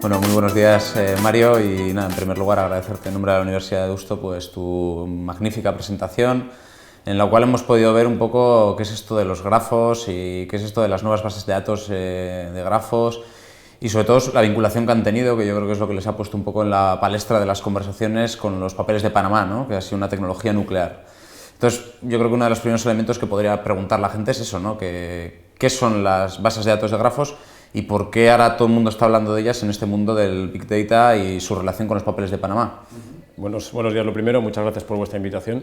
Bueno, muy buenos días, Mario, y nada, en primer lugar agradecerte en nombre de la Universidad de Deusto pues tu magnífica presentación, en la cual hemos podido ver un poco qué es esto de los grafos y qué es esto de las nuevas bases de datos de grafos, y sobre todo la vinculación que han tenido, que yo creo que es lo que les ha puesto un poco en la palestra de las conversaciones con los papeles de Panamá, ¿no? Que ha sido una tecnología nuclear. Entonces, yo creo que uno de los primeros elementos que podría preguntar la gente es eso, ¿no? ¿Qué son las bases de datos de grafos y por qué ahora todo el mundo está hablando de ellas en este mundo del Big Data y su relación con los papeles de Panamá? Buenos días, lo primero, muchas gracias por vuestra invitación.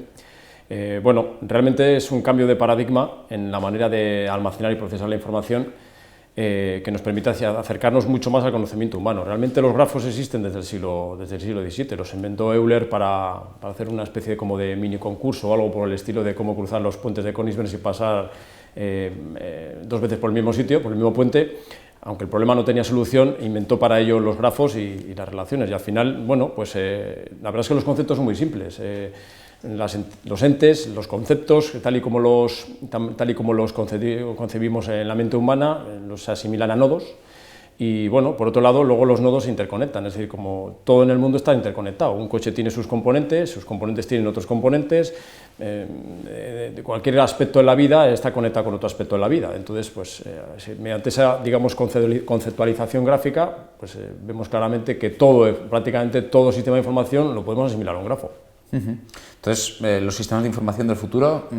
Bueno, realmente es un cambio de paradigma en la manera de almacenar y procesar la información que nos permite acercarnos mucho más al conocimiento humano. Realmente los grafos existen desde el siglo XVII, los inventó Euler para hacer una especie como de mini concurso o algo por el estilo de cómo cruzar los puentes de Königsberg y pasar dos veces por el mismo sitio, por el mismo puente. Aunque el problema no tenía solución, inventó para ello los grafos y las relaciones, y al final, bueno, pues la verdad es que los conceptos son muy simples. Los entes, los conceptos, tal y como los concebimos en la mente humana, los asimilan a nodos, y bueno, por otro lado, luego los nodos se interconectan, es decir, como todo en el mundo está interconectado. Un coche tiene sus componentes tienen otros componentes, de cualquier aspecto de la vida está conectado con otro aspecto de la vida. Entonces, pues, mediante esa, digamos, conceptualización gráfica, pues vemos claramente que prácticamente todo sistema de información lo podemos asimilar a un grafo. Entonces, los sistemas de información del futuro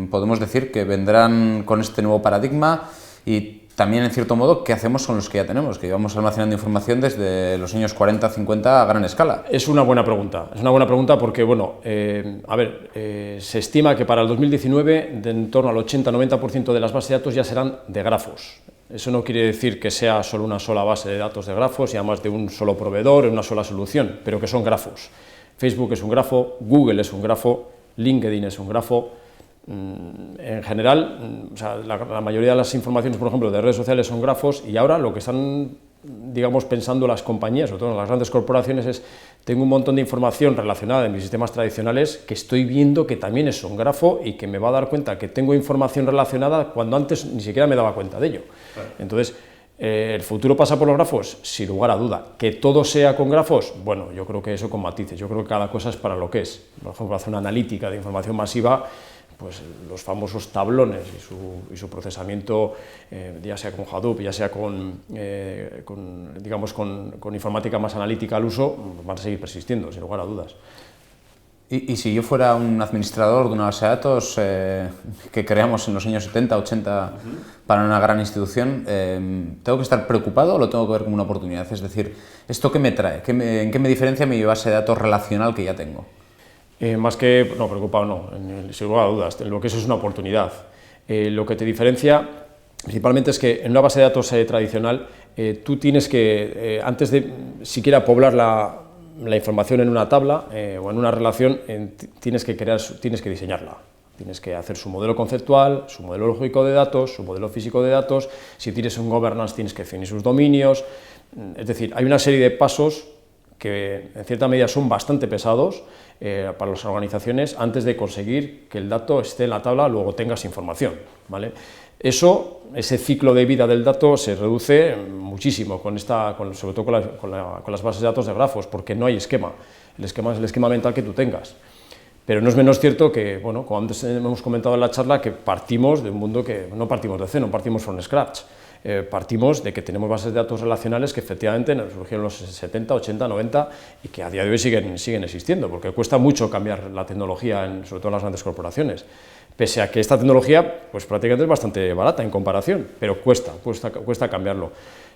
podemos decir que vendrán con este nuevo paradigma, y también, en cierto modo, ¿qué hacemos con los que ya tenemos? Que llevamos almacenando información desde los años 40, 50 a gran escala. Es una buena pregunta porque, bueno, se estima que para el 2019 de en torno al 80-90% de las bases de datos ya serán de grafos. Eso no quiere decir que sea solo una sola base de datos de grafos y además de un solo proveedor, una sola solución, pero que son grafos. Facebook es un grafo, Google es un grafo, LinkedIn es un grafo. En general, o sea, la mayoría de las informaciones, por ejemplo, de redes sociales son grafos, y ahora lo que están, digamos, pensando las compañías, sobre todo las grandes corporaciones, es: tengo un montón de información relacionada en mis sistemas tradicionales que estoy viendo que también es un grafo y que me va a dar cuenta que tengo información relacionada cuando antes ni siquiera me daba cuenta de ello. Claro. Entonces, ¿el futuro pasa por los grafos? Sin lugar a duda. ¿Que todo sea con grafos? Bueno, yo creo que eso con matices. Yo creo que cada cosa es para lo que es. Por ejemplo, hacer una analítica de información masiva, pues los famosos tablones y su procesamiento, ya sea con Hadoop, ya sea con informática más analítica al uso, van a seguir persistiendo, sin lugar a dudas. Y si yo fuera un administrador de una base de datos que creamos en los años 70, 80 para una gran institución, ¿tengo que estar preocupado o lo tengo que ver como una oportunidad? Es decir, ¿esto qué me trae? ¿En qué me diferencia mi base de datos relacional que ya tengo? Más que, no, preocupado no, sin lugar a dudas, lo que eso es una oportunidad. Lo que te diferencia principalmente es que en una base de datos tradicional tú tienes que, antes de siquiera poblar la información en una tabla o en una relación, tienes que diseñarla. Tienes que hacer su modelo conceptual, su modelo lógico de datos, su modelo físico de datos. Si tienes un governance, tienes que definir sus dominios. Es decir, hay una serie de pasos que en cierta medida son bastante pesados para las organizaciones antes de conseguir que el dato esté en la tabla, luego tengas información, ¿vale? Ese ciclo de vida del dato se reduce muchísimo, sobre todo con las bases de datos de grafos, porque no hay esquema. El esquema es el esquema mental que tú tengas. Pero no es menos cierto que, bueno, como antes hemos comentado en la charla, que partimos de un mundo que no partimos de cero, no partimos from scratch. Partimos de que tenemos bases de datos relacionales que efectivamente surgieron en los 70, 80, 90 y que a día de hoy siguen existiendo, porque cuesta mucho cambiar la tecnología, sobre todo en las grandes corporaciones. Pese a que esta tecnología pues prácticamente es bastante barata en comparación, pero cuesta cambiarlo.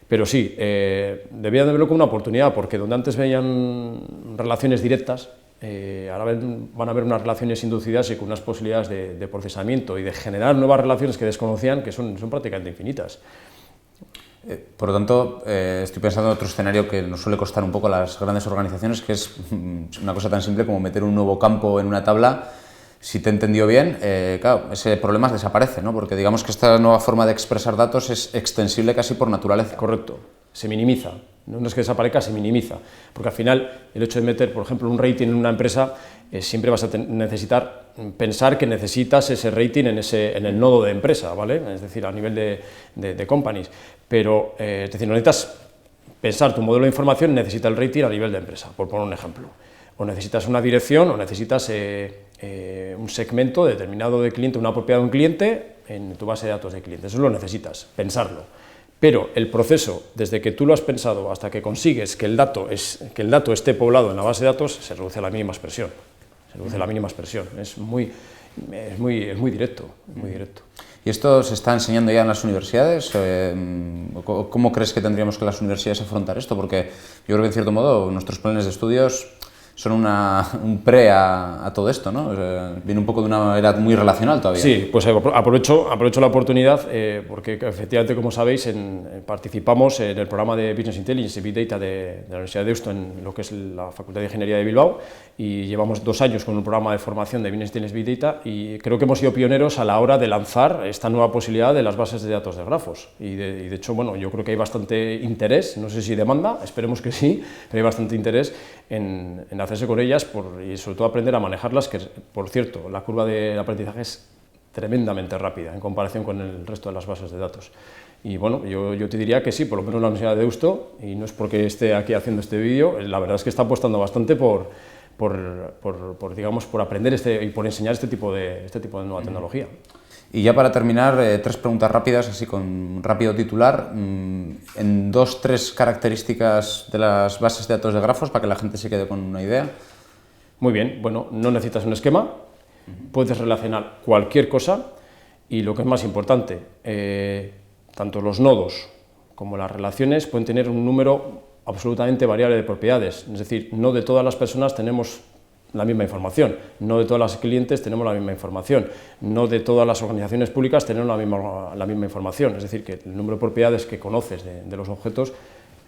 Pero sí, debía de verlo como una oportunidad, porque donde antes veían relaciones directas, ahora van a haber unas relaciones inducidas y con unas posibilidades de procesamiento y de generar nuevas relaciones que desconocían, que son prácticamente infinitas. Por lo tanto, estoy pensando en otro escenario que nos suele costar un poco a las grandes organizaciones, que es una cosa tan simple como meter un nuevo campo en una tabla. Si te he entendido bien, claro, ese problema desaparece, ¿no? Porque digamos que esta nueva forma de expresar datos es extensible casi por naturaleza. Correcto, se minimiza. No es que desaparezca, se minimiza, porque al final el hecho de meter, por ejemplo, un rating en una empresa, siempre vas a necesitar pensar que necesitas ese rating en el nodo de empresa, ¿vale? Es decir, a nivel de companies, pero es decir, no necesitas pensar tu modelo de información, necesita el rating a nivel de empresa, por poner un ejemplo, o necesitas una dirección o necesitas un segmento determinado de cliente, una propiedad de un cliente en tu base de datos de clientes, eso lo necesitas, pensarlo. Pero el proceso, desde que tú lo has pensado hasta que consigues que el dato esté poblado en la base de datos, se reduce a la mínima expresión. Es muy directo, muy directo. ¿Y esto se está enseñando ya en las universidades? ¿Cómo crees que tendríamos que las universidades afrontar esto? Porque yo creo que, en cierto modo, nuestros planes de estudios son un pre a todo esto, ¿no? O sea, viene un poco de una era muy relacional todavía. Sí, pues aprovecho la oportunidad porque efectivamente, como sabéis, participamos en el programa de Business Intelligence y Big Data de la Universidad de Deusto, en lo que es la Facultad de Ingeniería de Bilbao, y llevamos 2 años con un programa de formación de Business Intelligence y Big Data, y creo que hemos sido pioneros a la hora de lanzar esta nueva posibilidad de las bases de datos de grafos. Y de hecho, bueno, yo creo que hay bastante interés, no sé si demanda, esperemos que sí, pero hay bastante interés en hacerse con ellas y sobre todo aprender a manejarlas, que, por cierto, la curva del aprendizaje es tremendamente rápida en comparación con el resto de las bases de datos. Y bueno, yo te diría que sí, por lo menos la Universidad de Deusto, y no es porque esté aquí haciendo este vídeo, la verdad es que está apostando bastante por aprender y por enseñar este tipo de nueva tecnología. Y ya para terminar, 3 preguntas rápidas, así con un rápido titular, en 2-3 características de las bases de datos de grafos para que la gente se quede con una idea. Muy bien, bueno, no necesitas un esquema, puedes relacionar cualquier cosa y lo que es más importante, tanto los nodos como las relaciones pueden tener un número absolutamente variable de propiedades, es decir, no de todas las personas tenemos la misma información, no de todas las clientes tenemos la misma información, no de todas las organizaciones públicas tenemos la misma información, es decir, que el número de propiedades que conoces de los objetos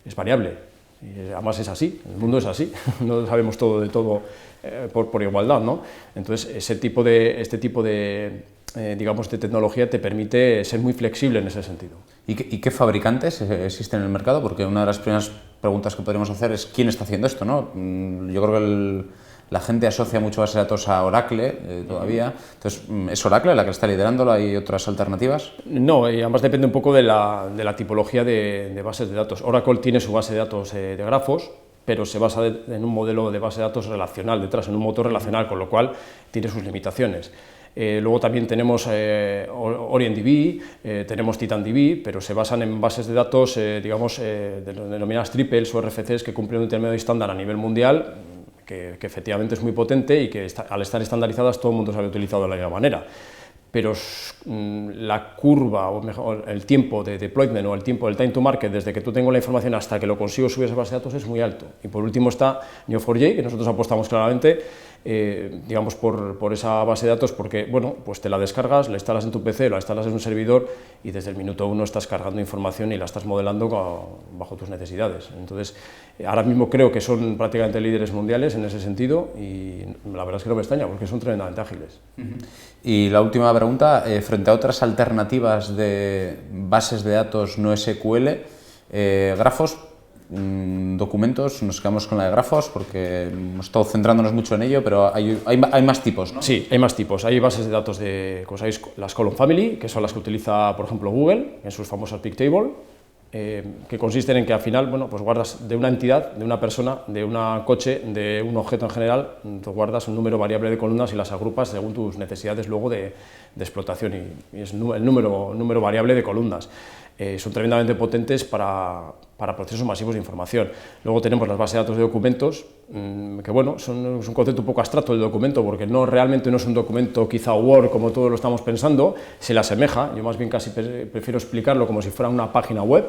es variable, y además es así, el mundo es así, no sabemos todo de todo por igualdad, ¿no? Entonces, este tipo de tecnología te permite ser muy flexible en ese sentido. ¿Y qué fabricantes existen en el mercado? Porque una de las primeras preguntas que podríamos hacer es ¿quién está haciendo esto, no? Yo creo que la gente asocia mucho bases de datos a Oracle todavía. Entonces, ¿es Oracle la que está liderándolo? ¿Hay otras alternativas? No, y además depende un poco de la tipología de bases de datos. Oracle tiene su base de datos de grafos, pero se basa en un modelo de base de datos relacional detrás, en un motor relacional, con lo cual tiene sus limitaciones. Luego también tenemos OrientDB, tenemos TitanDB, pero se basan en bases de datos, denominadas triples o RFCs que cumplen un determinado estándar a nivel mundial, que efectivamente es muy potente y que al estar estandarizadas todo el mundo se había utilizado de la misma manera. Pero la curva, o mejor, el tiempo de deployment o el tiempo del time to market, desde que tú tengo la información hasta que lo consigo subir a esa base de datos, es muy alto. Y por último está Neo4j, que nosotros apostamos claramente, por esa base de datos, porque bueno, pues te la descargas, la instalas en tu PC, la instalas en un servidor y desde el minuto 1 estás cargando información y la estás modelando bajo tus necesidades. Entonces, ahora mismo creo que son prácticamente líderes mundiales en ese sentido y la verdad es que no me extraña porque son tremendamente ágiles. Y la última pregunta, frente a otras alternativas de bases de datos no SQL, grafos, documentos, nos quedamos con la de grafos porque hemos estado centrándonos mucho en ello, pero hay más tipos, ¿no? Sí, hay más tipos. Hay bases de datos como sabéis, las Column Family, que son las que utiliza, por ejemplo, Google en sus famosas Big Table, que consisten en que al final, bueno, pues guardas de una entidad, de una persona, de un coche, de un objeto en general, tú guardas un número variable de columnas y las agrupas según tus necesidades luego de explotación y es el número variable de columnas. Son tremendamente potentes para procesos masivos de información. Luego tenemos las bases de datos de documentos, que bueno, es un concepto un poco abstracto el documento, porque realmente no es un documento quizá Word como todos lo estamos pensando, se le asemeja, yo más bien casi prefiero explicarlo como si fuera una página web,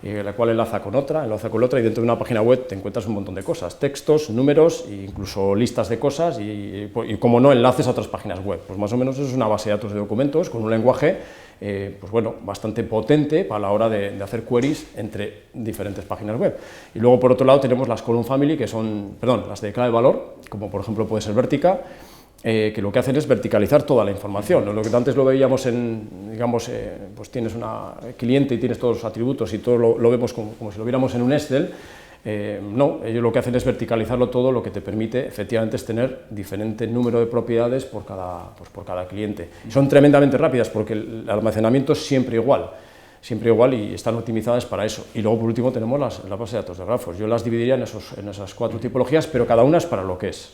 la cual enlaza con otra, y dentro de una página web te encuentras un montón de cosas, textos, números, e incluso listas de cosas y como no, enlaces a otras páginas web. Pues más o menos eso es una base de datos de documentos con un lenguaje pues bueno, bastante potente para la hora de hacer queries entre diferentes páginas web. Y luego, por otro lado, tenemos las Column Family, que son, las de clave valor, como por ejemplo puede ser Vertica, que lo que hacen es verticalizar toda la información, ¿no? Lo que antes lo veíamos en, digamos, pues tienes una cliente y tienes todos los atributos y todo lo vemos como si lo viéramos en un Excel. No, ellos lo que hacen es verticalizarlo todo, lo que te permite efectivamente es tener diferente número de propiedades por cada cliente. Son tremendamente rápidas porque el almacenamiento es siempre igual y están optimizadas para eso. Y luego por último tenemos la base de datos de grafos. Yo las dividiría en esas 4 tipologías, pero cada una es para lo que es.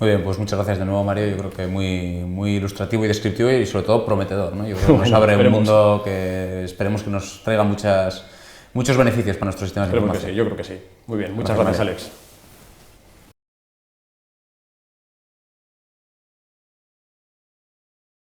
Muy bien, pues muchas gracias de nuevo, Mario. Yo creo que muy ilustrativo y descriptivo y sobre todo prometedor, ¿no? Yo creo que nos abre un mundo que esperemos que nos traiga muchos beneficios para nuestros sistemas de información. Yo creo que sí. Muy bien, muchas gracias, Alex.